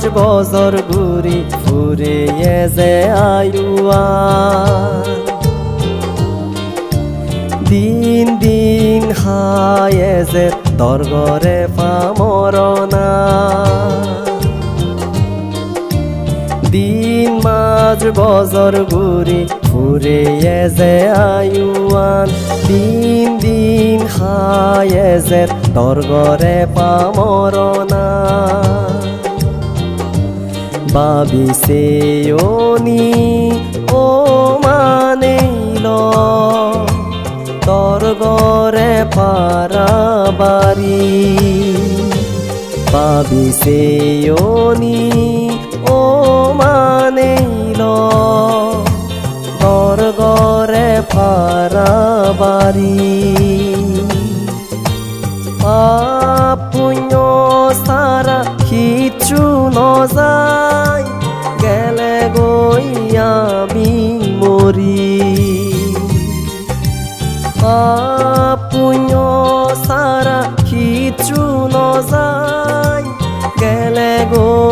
মাঝ বছর ঘুরি ফুরিয়ে যে আয়ুয়ান দিন দিন হায়ে যে তোর ঘরে পামরনা দিন মাঝ বছর ঘুরি ফুরিয়ে যে আয়ুয়ান দিন দিন হায়ে যে তোর ঘরে পামরনা ভাবিছে অনি ও মানেইল তোর ঘরে পারাবারি ভাবিছে অনি ও মানেইল তোর ঘরে পারাবারি পুণ্য সারা কিছু নজায় গেলে গই আমি মরি পুণ্য সারা কিছু নজায় গেলে গো